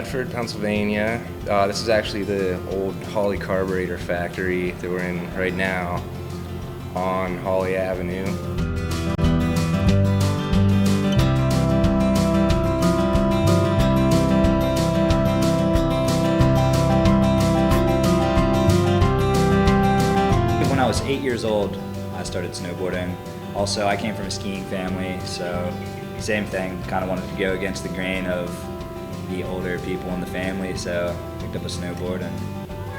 Medford, Pennsylvania. This is actually the old Holley carburetor factory that we're in right now on Holley Avenue. When I was 8 years old, I started snowboarding. Also, I came from a skiing family, so same thing, kind of wanted to go against the grain of the older people in the family, so picked up a snowboard, and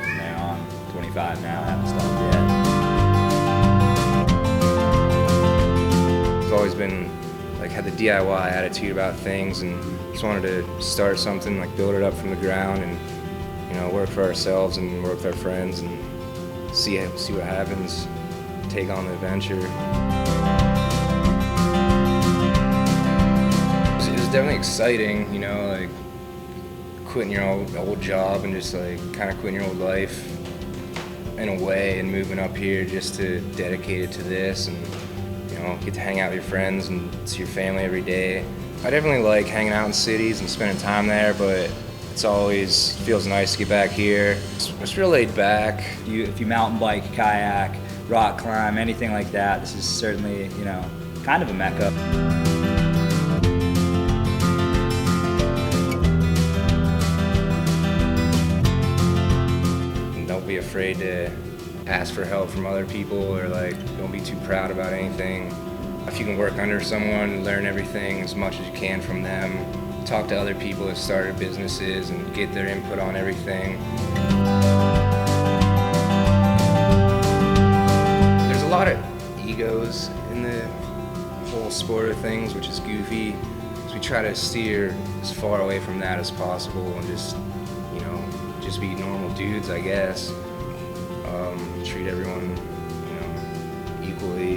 from there on, 25 now, haven't stopped yet. I've always been, had the DIY attitude about things, and just wanted to start something, build it up from the ground, and, work for ourselves and work with our friends and see what happens, take on the adventure. It was definitely exciting, quitting your old job and just kind of quitting your old life in a way and moving up here just to dedicate it to this and get to hang out with your friends and see your family every day. I definitely like hanging out in cities and spending time there, but it's always feels nice to get back here. It's real laid back. If you mountain bike, kayak, rock climb, anything like that, this is certainly, kind of a mecca. Don't be afraid to ask for help from other people, or don't be too proud about anything. If you can work under someone, learn everything as much as you can from them. Talk to other people that started businesses and get their input on everything. There's a lot of egos in the whole sport of things, which is goofy. So we try to steer as far away from that as possible and just be normal dudes, I guess. Treat everyone, equally,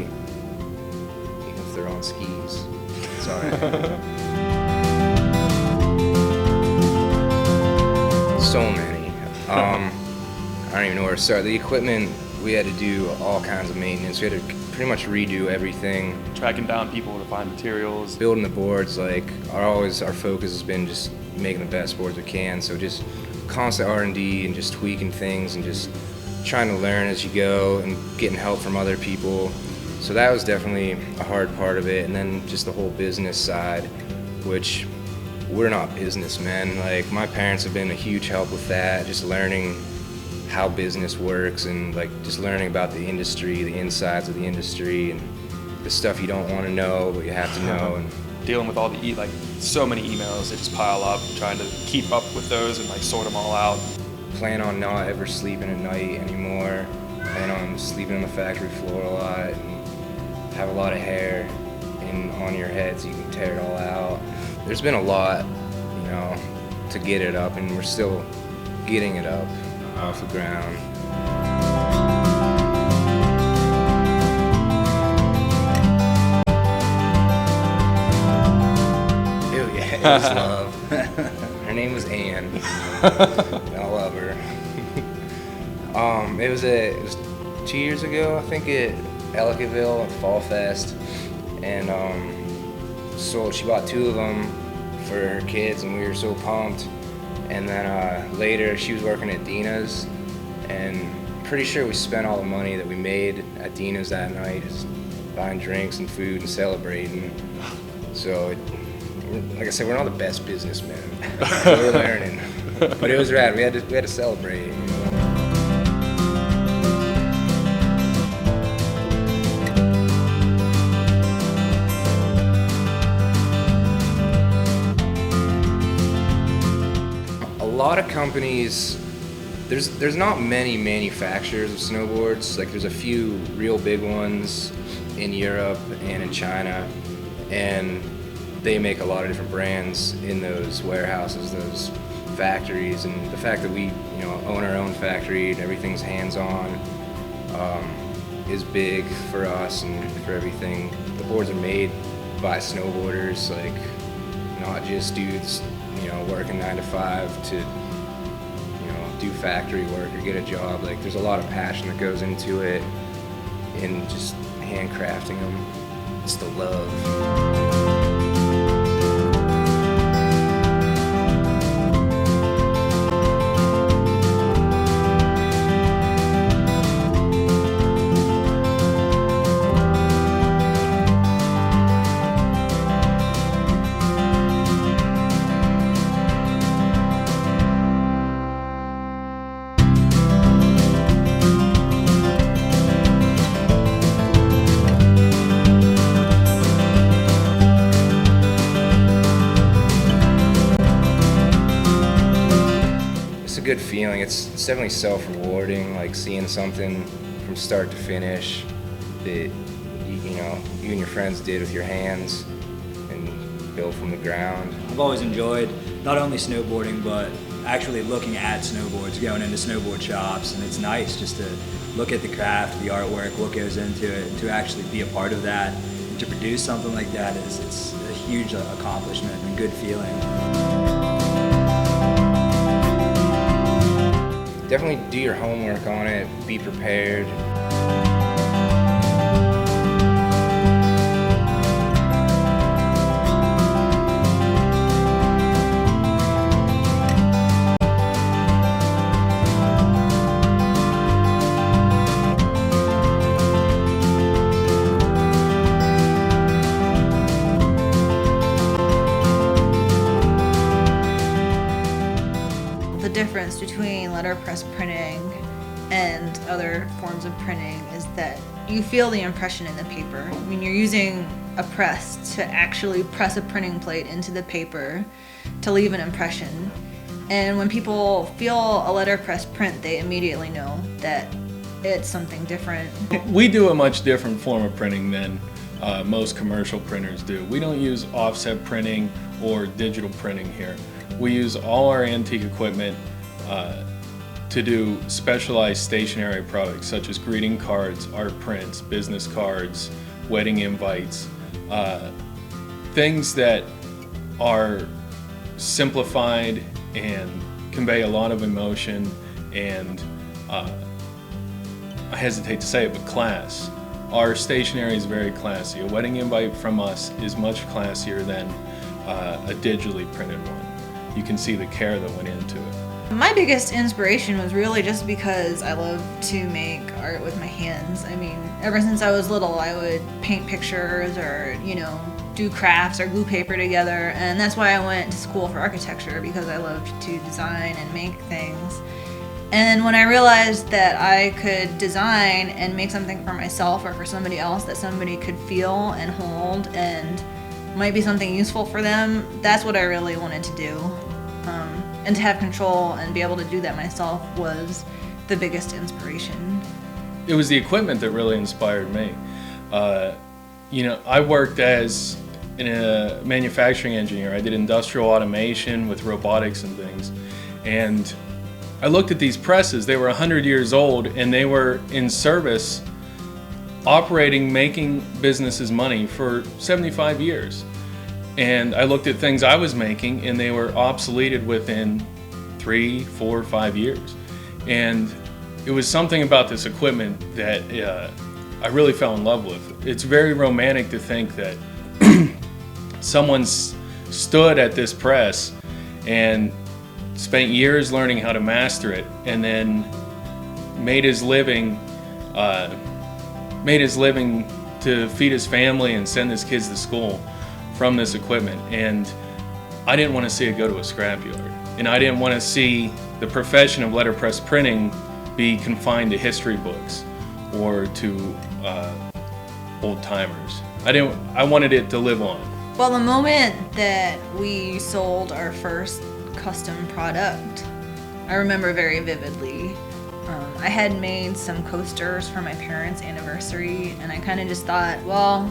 even if they're on skis. It's all right. So many. I don't even know where to start. The equipment, we had to do all kinds of maintenance. We had to pretty much redo everything. Tracking down people to find materials. Building the boards, our focus has been just making the best boards we can. So just constant R&D and just tweaking things and just trying to learn as you go and getting help from other people. So that was definitely a hard part of it. And then just the whole business side, which we're not businessmen. My parents have been a huge help with that, just learning how business works and just learning about the industry, the insides of the industry, and the stuff you don't want to know but you have to know. And dealing with all the so many emails, they just pile up, trying to keep up with those and sort them all out. Plan on not ever sleeping at night anymore. Plan on sleeping on the factory floor a lot and have a lot of hair on your head so you can tear it all out. There's been a lot, to get it up, and we're still getting it up off the ground. Ew, yeah, it was love. Her name was Anne. I love her. It was 2 years ago, I think, at Ellicottville at Fall Fest, and so she bought 2 of them for her kids, and we were so pumped. And then later, she was working at Dina's, and pretty sure we spent all the money that we made at Dina's that night just buying drinks and food and celebrating. So, like I said, we're not the best businessmen. We're learning, but it was rad. We had to celebrate. A lot of companies, there's not many manufacturers of snowboards. There's a few real big ones in Europe and in China, and they make a lot of different brands in those warehouses, those factories. And the fact that we own our own factory and everything's hands-on is big for us and for everything. The boards are made by snowboarders, not just dudes working 9 to 5 to do factory work or get a job. There's a lot of passion that goes into it, in just handcrafting them. It's the love. good feeling. It's definitely self-rewarding, like seeing something from start to finish that you and your friends did with your hands and built from the ground. I've always enjoyed not only snowboarding, but actually looking at snowboards, going into snowboard shops, and it's nice just to look at the craft, the artwork, what goes into it, and to actually be a part of that, and to produce something like that it's a huge accomplishment and good feeling. Definitely do your homework on it, be prepared. The difference between letterpress printing and other forms of printing is that you feel the impression in the paper. I mean, you're using a press to actually press a printing plate into the paper to leave an impression. And when people feel a letterpress print, they immediately know that it's something different. We do a much different form of printing than most commercial printers do. We don't use offset printing or digital printing here. We use all our antique equipment to do specialized stationery products such as greeting cards, art prints, business cards, wedding invites, things that are simplified and convey a lot of emotion and I hesitate to say it, but class. Our stationery is very classy. A wedding invite from us is much classier than a digitally printed one. You can see the care that went into it. My biggest inspiration was really just because I love to make art with my hands. I mean, ever since I was little, I would paint pictures or, do crafts or glue paper together, and that's why I went to school for architecture, because I loved to design and make things. And when I realized that I could design and make something for myself or for somebody else that somebody could feel and hold and might be something useful for them, that's what I really wanted to do. And to have control and be able to do that myself was the biggest inspiration. It was the equipment that really inspired me. I worked as a manufacturing engineer. I did industrial automation with robotics and things. And I looked at these presses. They were 100 years old and they were in service, operating, making businesses money for 75 years. And I looked at things I was making and they were obsoleted within 3, 4, 5 years. And it was something about this equipment that I really fell in love with. It's very romantic to think that someone stood at this press and spent years learning how to master it and then made his living to feed his family and send his kids to school from this equipment. And I didn't want to see it go to a scrapyard. And I didn't want to see the profession of letterpress printing be confined to history books or to old timers. I wanted it to live on. Well, the moment that we sold our first custom product, I remember very vividly. I had made some coasters for my parents' anniversary, and I kind of just thought, well,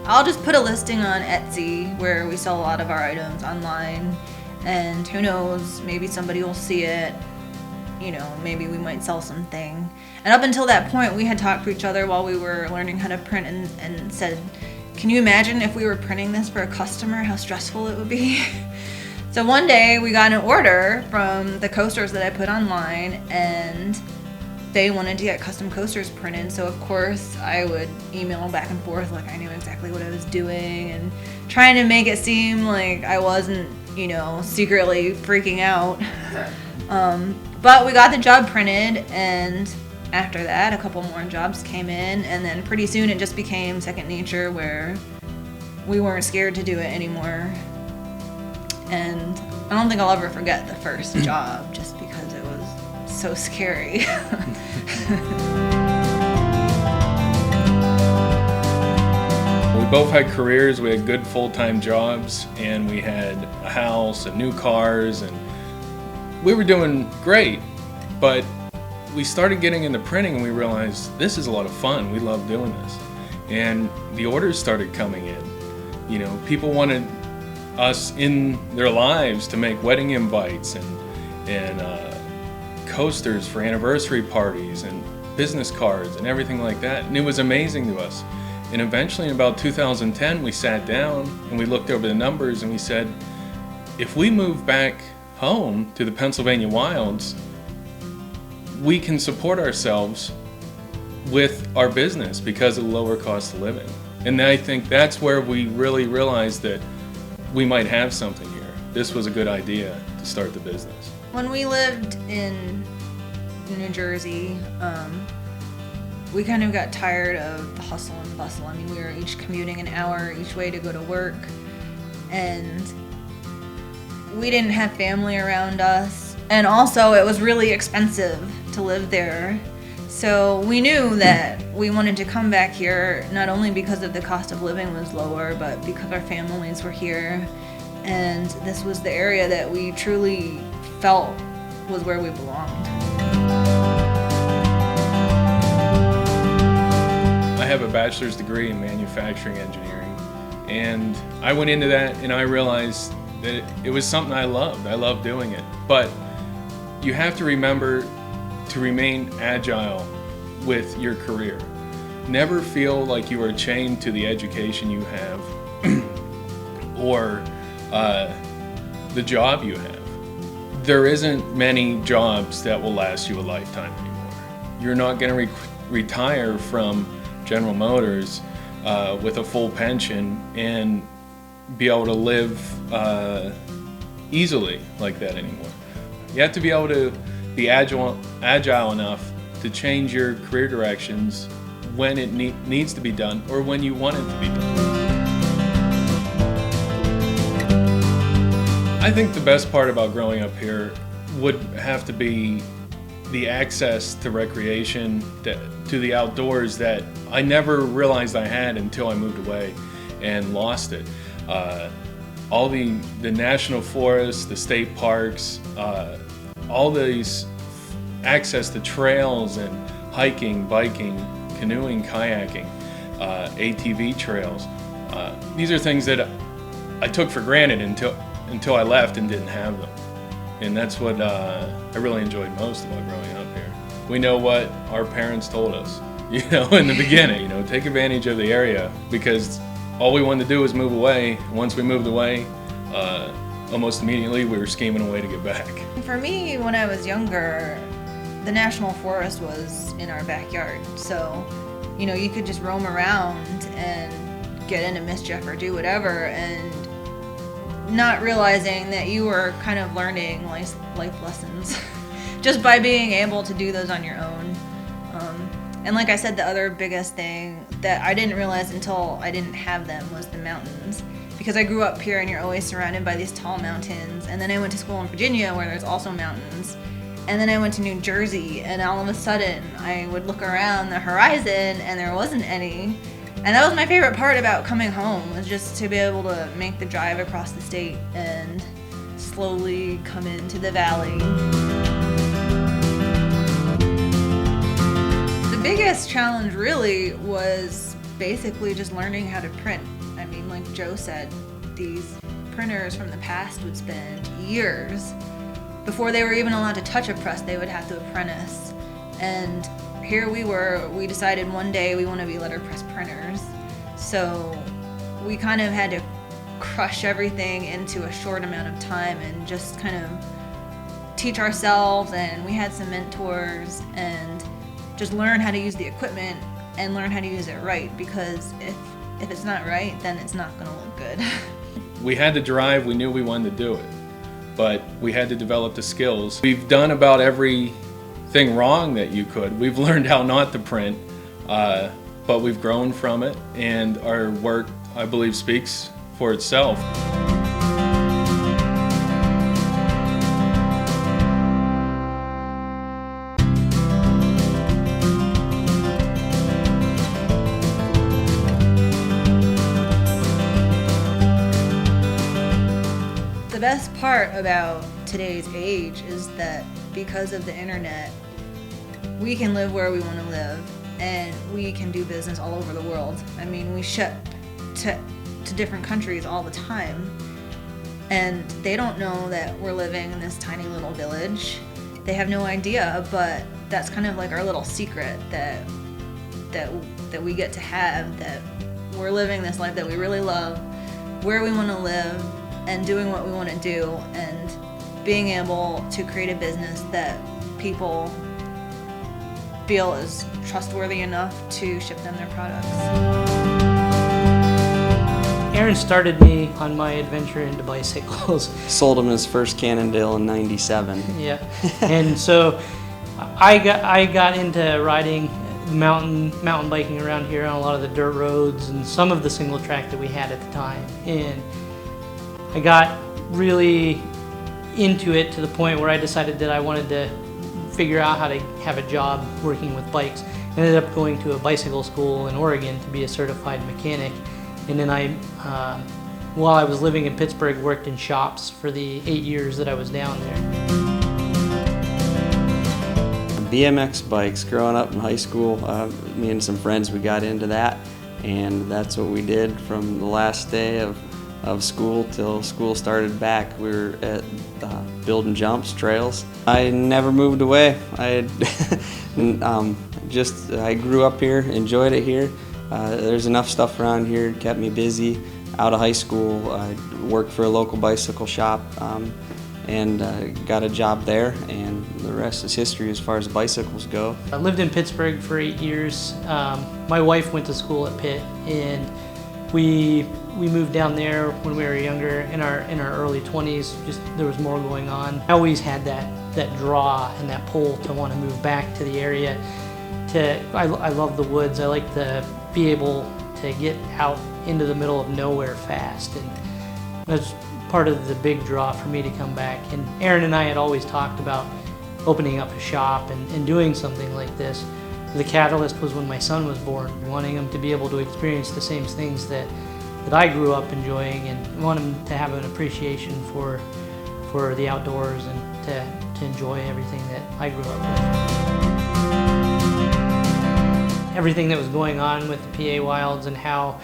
I'll just put a listing on Etsy where we sell a lot of our items online, and who knows, maybe somebody will see it, maybe we might sell something. And up until that point, we had talked to each other while we were learning how to print and said, can you imagine if we were printing this for a customer, how stressful it would be? So one day we got an order from the coasters that I put online, and they wanted to get custom coasters printed. So of course I would email back and forth like I knew exactly what I was doing and trying to make it seem like I wasn't, secretly freaking out. But we got the job printed, and after that a couple more jobs came in, and then pretty soon it just became second nature where we weren't scared to do it anymore. And I don't think I'll ever forget the first job just because it was so scary. We both had careers, we had good full-time jobs, and we had a house and new cars, and we were doing great, but we started getting into printing and we realized this is a lot of fun. We love doing this. And the orders started coming in. You know, people wanted us in their lives to make wedding invites and coasters for anniversary parties and business cards and everything like that. And it was amazing to us. And eventually in about 2010, we sat down and we looked over the numbers and we said, if we move back home to the Pennsylvania wilds, we can support ourselves with our business because of the lower cost of living. And I think that's where we really realized that we might have something here. This was a good idea to start the business. When we lived in New Jersey, we kind of got tired of the hustle and bustle. I mean, we were each commuting an hour each way to go to work, and we didn't have family around us. And also, it was really expensive to live there. So we knew that we wanted to come back here, not only because of the cost of living was lower, but because our families were here. And this was the area that we truly felt was where we belonged. I have a bachelor's degree in manufacturing engineering, and I went into that and I realized that it was something I loved. I loved doing it. But you have to remember to remain agile with your career. Never feel like you are chained to the education you have or the job you have. There isn't many jobs that will last you a lifetime anymore. You're not going to retire from General Motors with a full pension and be able to live easily like that anymore. You have to be able to be agile enough to change your career directions when it needs to be done or when you want it to be done. I think the best part about growing up here would have to be the access to recreation, to the outdoors that I never realized I had until I moved away and lost it. All the national forests, the state parks, all these access to trails and hiking, biking, canoeing, kayaking, ATV trails. These are things that I took for granted until I left and didn't have them. And that's what I really enjoyed most about growing up here. We know what our parents told us, in the beginning, take advantage of the area, because all we wanted to do was move away. Once we moved away, almost immediately we were scheming a way to get back. For me, when I was younger, the National Forest was in our backyard. So, you could just roam around and get into mischief or do whatever, and not realizing that you were kind of learning life lessons just by being able to do those on your own. And like I said, the other biggest thing that I didn't realize until I didn't have them was the mountains. Because I grew up here and you're always surrounded by these tall mountains. And then I went to school in Virginia where there's also mountains. And then I went to New Jersey, and all of a sudden I would look around the horizon and there wasn't any. And that was my favorite part about coming home, was just to be able to make the drive across the state and slowly come into the valley. The biggest challenge really was basically just learning how to print. I mean, like Joe said, these printers from the past would spend years. Before they were even allowed to touch a press, they would have to apprentice. And here we decided one day we want to be letterpress printers. So we kind of had to crush everything into a short amount of time and just kind of teach ourselves, and we had some mentors, and just learn how to use the equipment and learn how to use it right, because if it's not right, then it's not going to look good. We had the drive, we knew we wanted to do it, but we had to develop the skills. We've done about everything wrong that you could. We've learned how not to print, but we've grown from it, and our work, I believe, speaks for itself. The best part about today's age is that because of the internet, we can live where we want to live and we can do business all over the world. I mean, we ship to different countries all the time, and they don't know that we're living in this tiny little village. They have no idea, but that's kind of like our little secret that we get to have, that we're living this life that we really love, where we want to live, and doing what we want to do, and being able to create a business that people feel is trustworthy enough to ship them their products. Aaron started me on my adventure into bicycles. Sold him his first Cannondale in '97. Yeah, and so I got into riding mountain biking around here on a lot of the dirt roads and some of the single track that we had at the time, and I got really into it to the point where I decided that I wanted to figure out how to have a job working with bikes. Ended up going to a bicycle school in Oregon to be a certified mechanic, and then I while I was living in Pittsburgh, worked in shops for the 8 years that I was down there. BMX bikes, growing up in high school, me and some friends, we got into that, and that's what we did from the last day of school till school started back. We were at building jumps, trails. I never moved away. I grew up here, enjoyed it here. There's enough stuff around here, kept me busy. Out of high school, I worked for a local bicycle shop and got a job there, and the rest is history as far as bicycles go. I lived in Pittsburgh for 8 years. My wife went to school at Pitt, and we moved down there when we were younger, in our early 20s. Just there was more going on. I always had that draw and that pull to want to move back to the area. I love the woods. I like to be able to get out into the middle of nowhere fast, and that's part of the big draw for me to come back. And Aaron and I had always talked about opening up a shop and doing something like this. The catalyst was when my son was born, wanting him to be able to experience the same things that I grew up enjoying, and want him to have an appreciation for the outdoors and to enjoy everything that I grew up with. Everything that was going on with the PA Wilds and how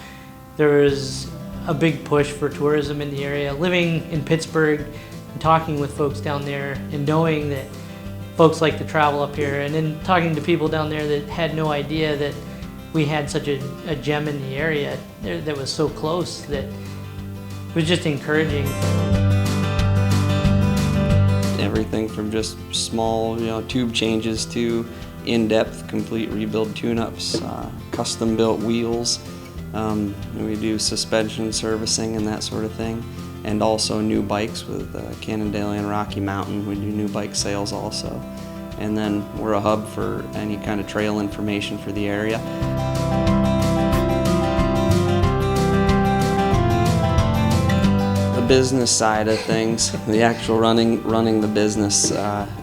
there was a big push for tourism in the area. Living in Pittsburgh and talking with folks down there and knowing that folks like to travel up here, and then talking to people down there that had no idea that we had such a gem in the area that was so close, that it was just encouraging. Everything from just small, tube changes to in-depth, complete rebuild tune-ups, custom-built wheels. We do suspension servicing and that sort of thing, and also new bikes with Cannondale and Rocky Mountain. We do new bike sales also, and then we're a hub for any kind of trail information for the area. The business side of things, the actual running the business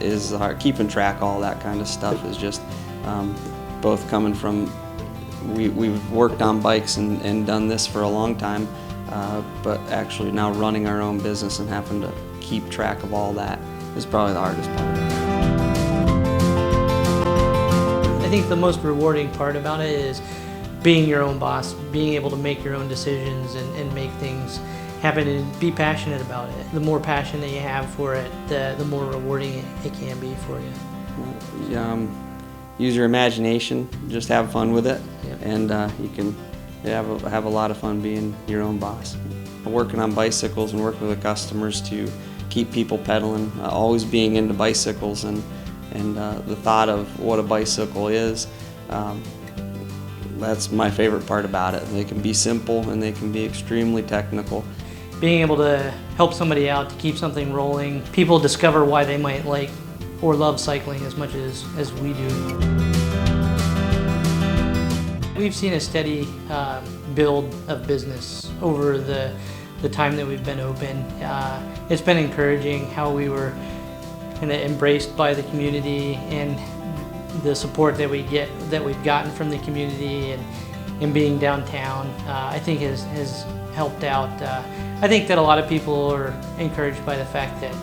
is keeping track of all that kind of stuff is just both coming from. We've worked on bikes and done this for a long time, but actually now running our own business and having to keep track of all that is probably the hardest part. I think the most rewarding part about it is being your own boss, being able to make your own decisions and make things happen and be passionate about it. The more passion that you have for it, the more rewarding it can be for you. Use your imagination, just have fun with it, Yep. and you can have a lot of fun being your own boss. Working on bicycles and working with the customers to keep people pedaling, always being into bicycles, and the thought of what a bicycle is, that's my favorite part about it. They can be simple and they can be extremely technical. Being able to help somebody out to keep something rolling, people discover why they might like or love cycling as much as we do. We've seen a steady build of business over the time that we've been open. It's been encouraging how we were kind of embraced by the community, and the support that we've gotten from the community, and being downtown, I think has helped out. I think that a lot of people are encouraged by the fact that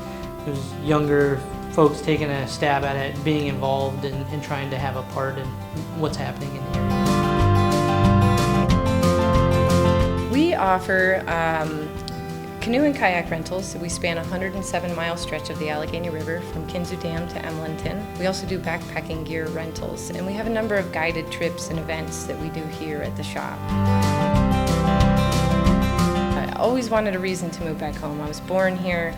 there's younger folks taking a stab at it, being involved and trying to have a part in what's happening in the area. We offer canoe and kayak rentals. We span a 107-mile stretch of the Allegheny River from Kinzua Dam to Emlenton. We also do backpacking gear rentals, and we have a number of guided trips and events that we do here at the shop. I always wanted a reason to move back home. I was born here.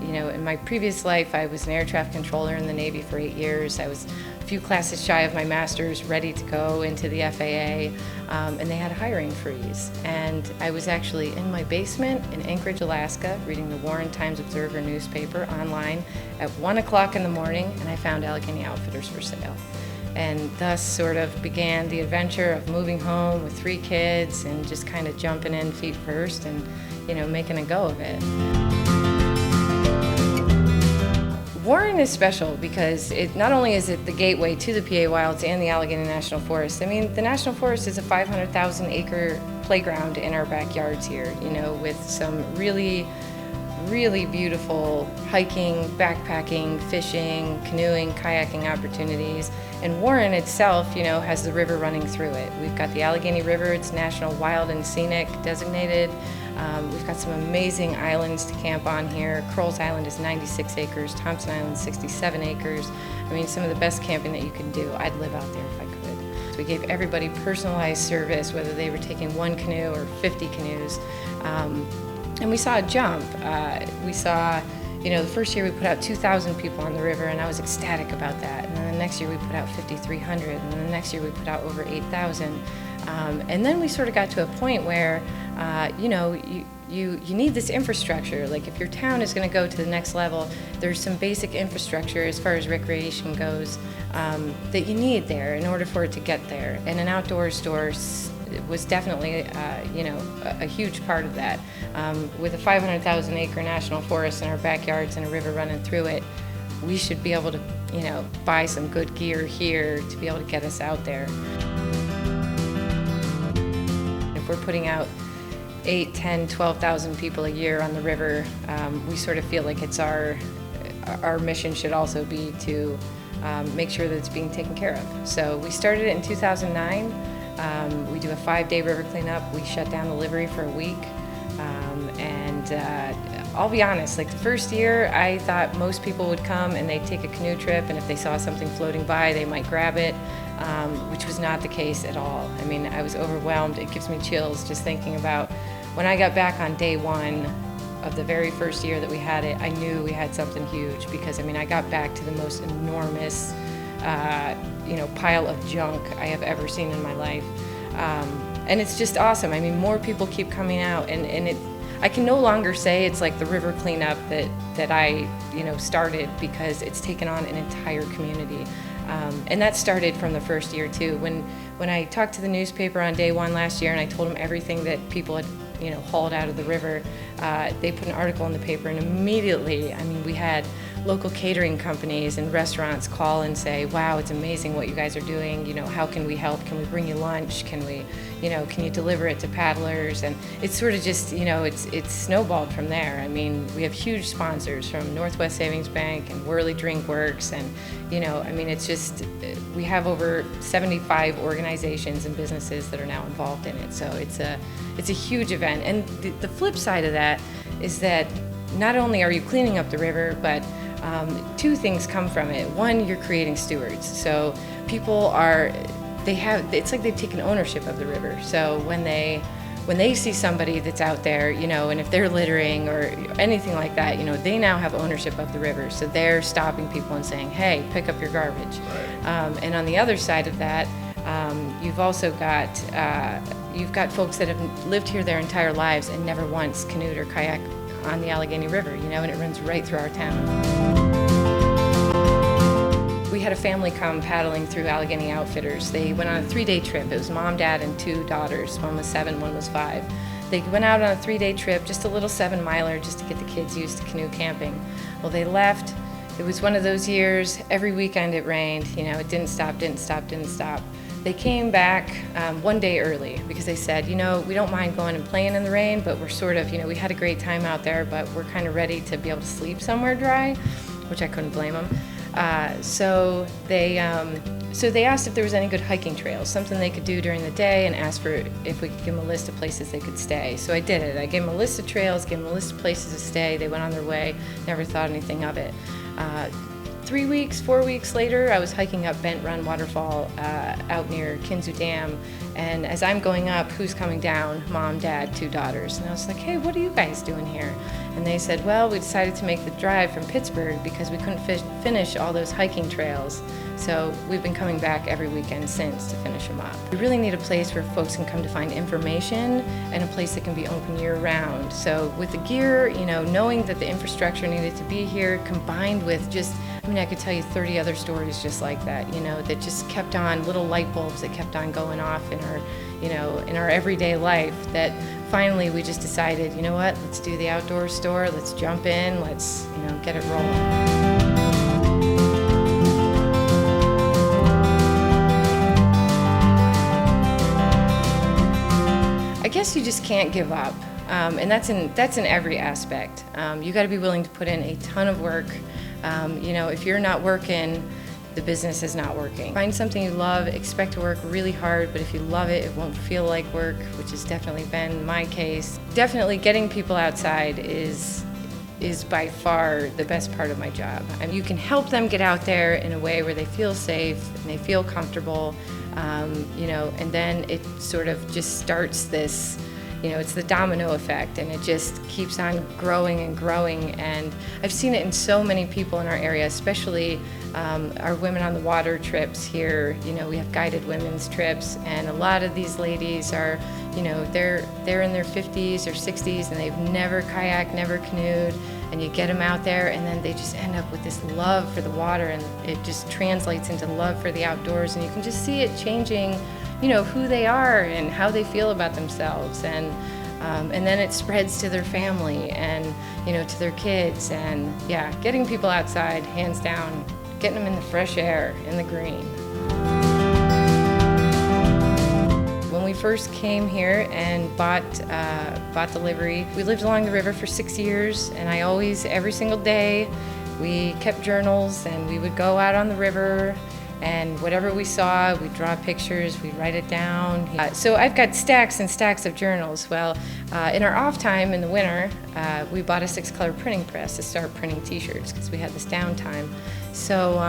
You know, in my previous life, I was an air traffic controller in the Navy for 8 years. I was a few classes shy of my master's, ready to go into the FAA, and they had a hiring freeze. And I was actually in my basement in Anchorage, Alaska, reading the Warren Times-Observer newspaper online at 1 o'clock in the morning, and I found Allegheny Outfitters for sale. And thus sort of began the adventure of moving home with 3 kids and just kind of jumping in feet first and, you know, making a go of it. Warren is special because not only is it the gateway to the PA Wilds and the Allegheny National Forest. I mean, the National Forest is a 500,000 acre playground in our backyards here, you know, with some really beautiful hiking, backpacking, fishing, canoeing, kayaking opportunities. And Warren itself, you know, has the river running through it. We've got the Allegheny River, it's National Wild and Scenic designated. We've got some amazing islands to camp on here. Crowell's Island is 96 acres, Thompson Island is 67 acres. I mean, some of the best camping that you can do. I'd live out there if I could. So we gave everybody personalized service, whether they were taking 1 canoe or 50 canoes. And we saw a jump. We saw, you know, the first year we put out 2,000 people on the river, and I was ecstatic about that. And then the next year we put out 5,300, and then the next year we put out over 8,000. And then we sort of got to a point where, you know, you need this infrastructure. Like if your town is going to go to the next level, there's some basic infrastructure as far as recreation goes that you need there in order for it to get there. And an outdoor store was definitely, you know, a huge part of that. With a 500,000 acre national forest in our backyards and a river running through it, we should be able to, you know, buy some good gear here to be able to get us out there. If we're putting out 8, 10, 12,000 people a year on the river, we sort of feel like it's our mission should also be to make sure that it's being taken care of. So we started it in 2009. We do a 5-day river cleanup. We shut down the livery for a week. And I'll be honest, like the first year, I thought most people would come and they'd take a canoe trip, and if they saw something floating by, they might grab it, which was not the case at all. I mean, I was overwhelmed. It gives me chills just thinking about when I got back on day 1 of the very first year that we had it, I knew we had something huge because, I mean, I got back to the most enormous you know, pile of junk I have ever seen in my life. And it's just awesome. I mean, more people keep coming out, and I can no longer say it's like the river cleanup that I, you know, started, because it's taken on an entire community. And that started from the first year too. When I talked to the newspaper on day 1 last year and I told them everything that people had, you know, hauled out of the river, they put an article in the paper, and immediately, I mean, we had local catering companies and restaurants call and say, wow, it's amazing what you guys are doing. You know, how can we help? Can we bring you lunch? Can we, you know, can you deliver it to paddlers? And it's sort of just, you know, it's snowballed from there. I mean, we have huge sponsors from Northwest Savings Bank and Worley Drink Works, and, you know, I mean, it's just, we have over 75 organizations and businesses that are now involved in it. So it's a huge event. And the flip side of that is that not only are you cleaning up the river, but 2 things come from it. One, you're creating stewards. So people it's like they've taken ownership of the river. So when they see somebody that's out there, you know, and if they're littering or anything like that, you know, they now have ownership of the river. So they're stopping people and saying, hey, pick up your garbage. Right. And on the other side of that, you've also got folks that have lived here their entire lives and never once canoed or kayaked on the Allegheny River, you know, and it runs right through our town. We had a family come paddling through Allegheny Outfitters. They went on a 3-day trip. It was mom, dad, and 2 daughters. One was 7, one was 5. They went out on a 3-day trip, just a little 7-miler, just to get the kids used to canoe camping. Well, they left. It was one of those years, every weekend it rained. You know, it didn't stop. They came back one day early because they said, you know, we don't mind going and playing in the rain, but we're sort of, you know, we had a great time out there, but we're kind of ready to be able to sleep somewhere dry, which I couldn't blame them. So they asked if there was any good hiking trails, something they could do during the day, and asked for if we could give them a list of places they could stay. So I did it. I gave them a list of trails, gave them a list of places to stay. They went on their way, never thought anything of it. 3 weeks, 4 weeks later, I was hiking up Bent Run Waterfall out near Kinzu Dam, and as I'm going up, who's coming down? Mom, Dad, 2 daughters. And I was like, hey, what are you guys doing here? And they said, well, we decided to make the drive from Pittsburgh because we couldn't finish all those hiking trails. So we've been coming back every weekend since to finish them up. We really need a place where folks can come to find information and a place that can be open year-round. So with the gear, you know, knowing that the infrastructure needed to be here, combined with just, I mean, I could tell you 30 other stories just like that, you know, that just kept on, little light bulbs that kept on going off in our, you know, in our everyday life, that finally we just decided, you know what, let's do the outdoor store, let's jump in, let's, you know, get it rolling. I guess you just can't give up, and that's in every aspect. You got to be willing to put in a ton of work. You know, if you're not working, the business is not working. Find something you love, expect to work really hard, but if you love it, it won't feel like work, which has definitely been my case. Definitely getting people outside is by far the best part of my job. I mean, you can help them get out there in a way where they feel safe and they feel comfortable, you know, and then it sort of just starts this, you know, it's the domino effect, and it just keeps on growing and growing. And I've seen it in so many people in our area, especially our Women on the Water trips here. You know, we have guided women's trips, and a lot of these ladies are, you know, they're in their 50s or 60s, and they've never kayaked, never canoed, and you get them out there, and then they just end up with this love for the water, and it just translates into love for the outdoors, and you can just see it changing, you know, who they are and how they feel about themselves, and then it spreads to their family and, you know, to their kids. And yeah, getting people outside, hands down, getting them in the fresh air, in the green. When we first came here and bought the livery, we lived along the river for 6 years, and I always, every single day, we kept journals, and we would go out on the river, and whatever we saw, we'd draw pictures, we'd write it down. So I've got stacks and stacks of journals. Well, in our off time in the winter, we bought a 6-color printing press to start printing t-shirts because we had this downtime. So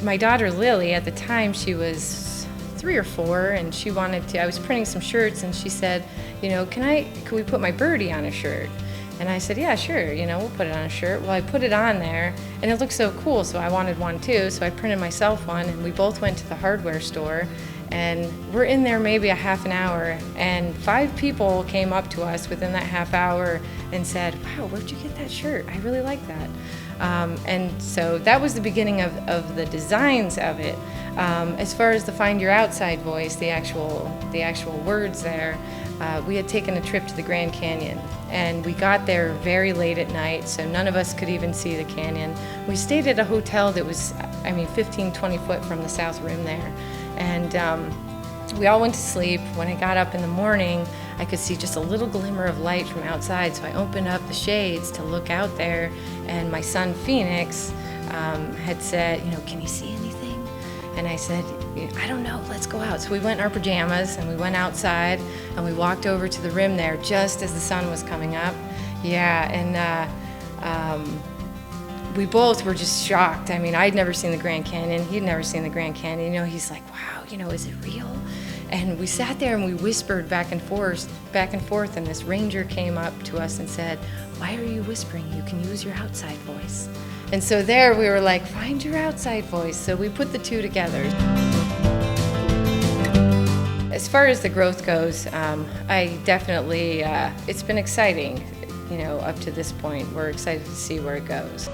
my daughter Lily, at the time she was 3 or 4, and she wanted to, I was printing some shirts, and she said, you know, can we put my birdie on a shirt? And I said, yeah, sure, you know, we'll put it on a shirt. Well, I put it on there, and it looked so cool, so I wanted one too, so I printed myself one, and we both went to the hardware store, and we're in there maybe a half an hour, and 5 people came up to us within that half hour and said, wow, where'd you get that shirt? I really like that. And so that was the beginning of the designs of it. As far as the Find Your Outside Voice, the actual words there, we had taken a trip to the Grand Canyon, and we got there very late at night, so none of us could even see the canyon. We stayed at a hotel that was, I mean, 15, 20 foot from the south rim there, and we all went to sleep. When I got up in the morning, I could see just a little glimmer of light from outside, so I opened up the shades to look out there, and my son Phoenix had said, you know, can you see anything? And I said, I don't know, let's go out. So we went in our pajamas, and we went outside, and we walked over to the rim there just as the sun was coming up. Yeah, and we both were just shocked. I mean, I'd never seen the Grand Canyon. He'd never seen the Grand Canyon. You know, he's like, wow, you know, is it real? And we sat there and we whispered back and forth, and this ranger came up to us and said, why are you whispering? You can use your outside voice. And so there we were like, find your outside voice. So we put the two together. As far as the growth goes, I definitely, it's been exciting, you know, up to this point. We're excited to see where it goes.